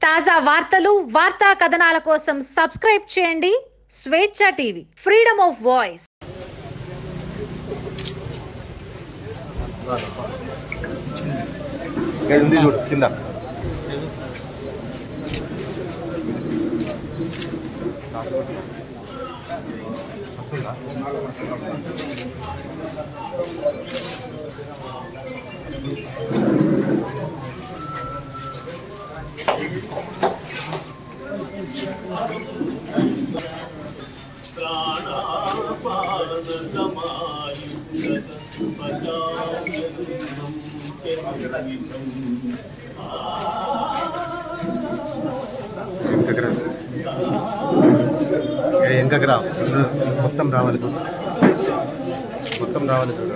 తాజా వార్తలు వార్తా కథనాల కోసం సబ్స్క్రైబ్ చేయండి స్వేచ్ఛ టీవీ, ఫ్రీడమ్ ఆఫ్ వాయిస్. చూడు కింద వెనకకి రా, మొత్తం రావాలి చూడు, మొత్తం రావాలి చూడు.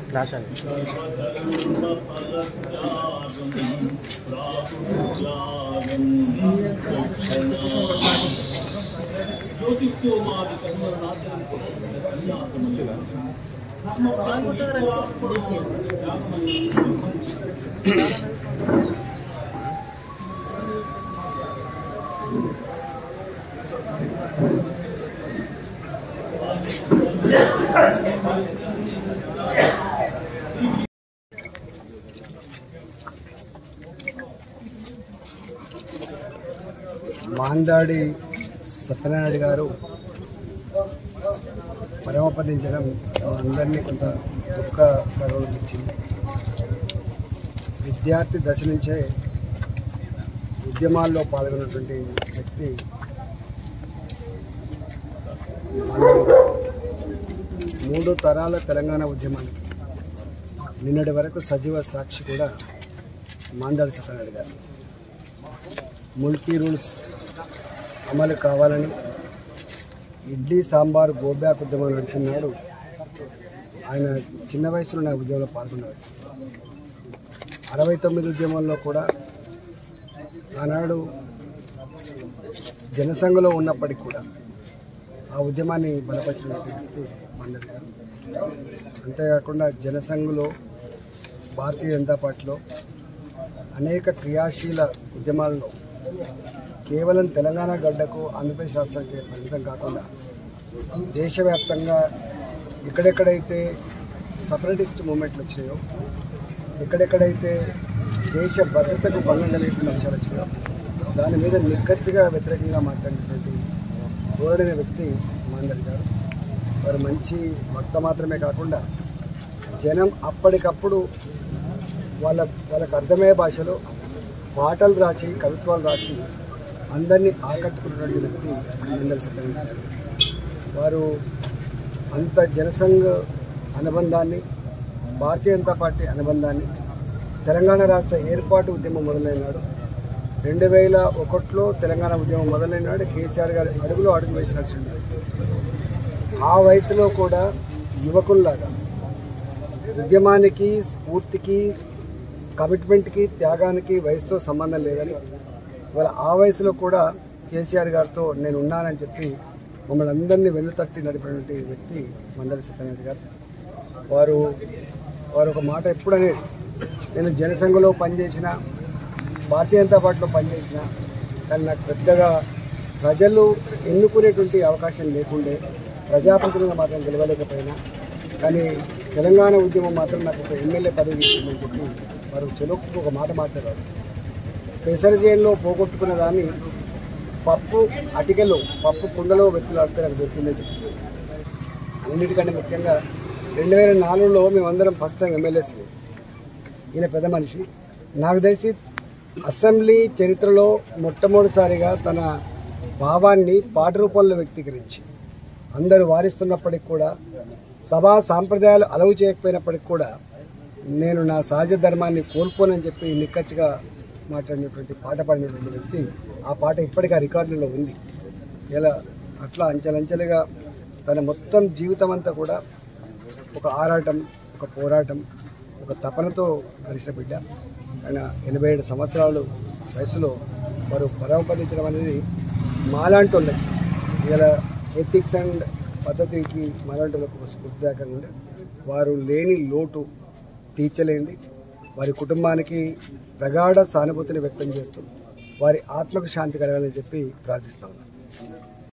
ఫ్లాష్ అని మాందాడి సత్యనారాయణ గారు పరమపదించడం అందరినీ కొంత దుఃఖ సర్వం ఇచ్చింది. విద్యార్థి దశ నుంచే ఉద్యమాల్లో పాల్గొన్నటువంటి వ్యక్తి మూడు తరాల తెలంగాణ ఉద్యమానికి నిన్నటి వరకు సజీవ సాక్షి కూడా మాందాడి సత్యనారాయణ గారు. ముల్కీ రూల్స్ అమలు కావాలని ఇడ్లీ సాంబార్ గోబ్యాక్ ఉద్యమం నడిచినాడు. ఆయన చిన్న వయసులో ఉద్యమంలో పాల్గొన్నారు. 69 ఉద్యమంలో కూడా ఆనాడు జనసంఘలో ఉన్నప్పటికీ కూడా ఆ ఉద్యమాన్ని బలపరిచిన వ్యక్తి మాందాడి గారు. అంతేకాకుండా జనసంఘలో భారతీయ జనతా పార్టీలో అనేక క్రియాశీల ఉద్యమాల్లో కేవలం తెలంగాణ గడ్డకు ఆంధ్రప్రదేశ్ రాష్ట్రానికి పరిమితం కాకుండా దేశవ్యాప్తంగా ఎక్కడెక్కడైతే సపరేటిస్ట్ మూమెంట్లు వచ్చాయో, ఎక్కడెక్కడైతే దేశ భద్రతకు భంగం కలిగిన అంశాలు వచ్చాయో దాని మీద నిక్కచ్చిగా వ్యతిరేకంగా మాట్లాడినటువంటి గౌరవనీయ వ్యక్తి మాందాడి గారు. వారు మంచి వక్త మాత్రమే కాకుండా జనం అప్పటికప్పుడు వాళ్ళకు అర్థమయ్యే భాషలో పాటలు రాసి కవిత్వాలు రాసి అందరినీ ఆకట్టుకున్నటువంటి వ్యక్తి మాందాడి సత్యనారాయణ గారు. వారు అంత జనసంఘ్ అనుబంధాన్ని, భారతీయ జనతా పార్టీ అనుబంధాన్ని, తెలంగాణ రాష్ట్ర ఏర్పాటు ఉద్యమం మొదలైనాడు 2001లో తెలంగాణ ఉద్యమం మొదలైనాడు. కేసీఆర్ గారి అడుగులో అడుగు వేసినట్టు ఆ వయసులో కూడా యువకుల్లాగా ఉద్యమానికి, స్ఫూర్తికి, కమిట్మెంట్కి, త్యాగానికి వయసుతో సంబంధం లేదని ఇవాళ ఆ వయసులో కూడా కేసీఆర్ గారితో నేను ఉన్నానని చెప్పి మమ్మల్ని అందరినీ వెన్నుతట్టి నడిపినటువంటి వ్యక్తి మందలి సత్యనారాయణ గారు. వారు ఒక మాట ఎప్పుడు అనేది, నేను జనసంఘలో పనిచేసిన, భారతీయ జనతా పార్టీలో పనిచేసిన, కానీ నాకు పెద్దగా ప్రజలు ఎన్నుకునేటువంటి అవకాశం లేకుండే, ప్రజాప్రతినిధులు మాత్రం గెలవలేకపోయినా, కానీ తెలంగాణ ఉద్యమం మాత్రం నాకు ఒక ఎమ్మెల్యే పదవి ఇచ్చిందని చెప్పి వారు చెలోకు ఒక మాట మాట్లాడారు. పెసర జైల్లో పోగొట్టుకున్న దాన్ని పప్పు అటికెలో, పప్పు కుండలో వెతుకులాడితే నాకు దొరికిందని చెప్పి. అన్నిటికంటే ముఖ్యంగా 2004లో మేమందరం ఫస్ట్ టైం ఎమ్మెల్యేస్. ఈయన పెద్ద మనిషి. నాకు తెలిసి అసెంబ్లీ చరిత్రలో మొట్టమొదటిసారిగా తన భావాన్ని పాట రూపంలో వ్యక్తీకరించి అందరూ వారిస్తున్నప్పటికి కూడా, సభా సాంప్రదాయాలు అలవు చేయకపోయినప్పటికి కూడా నేను నా సహజ ధర్మాన్ని కోల్పోనని చెప్పి నిక్కచ్చిగా మాట్లాడినటువంటి పాట పాడినటువంటి వ్యక్తి. ఆ పాట ఇప్పటికీ ఆ రికార్డులలో ఉంది. ఇలా అట్లా అంచెలంచెలుగా తన మొత్తం జీవితం అంతా కూడా ఒక ఆరాటం, ఒక పోరాటం, ఒక తపనతో కలిసిన బిడ్డ. ఆయన 87 సంవత్సరాలు వయసులో వారు పరమపదించడం అనేది మాలాంటి వాళ్ళకి, ఇలా ఎథిక్స్ అండ్ పద్ధతికి మాలాంటి వాళ్ళకి ఒక స్ఫూర్తిదాయకంగా ఉండే. వారు లేని లోటు తీర్చలేంది. వారి కుటుంబానికి ప్రగాఢ సానుభూతిని వ్యక్తం చేస్తూ వారి ఆత్మకు శాంతి కలగాలని చెప్పి ప్రార్థిస్తాను.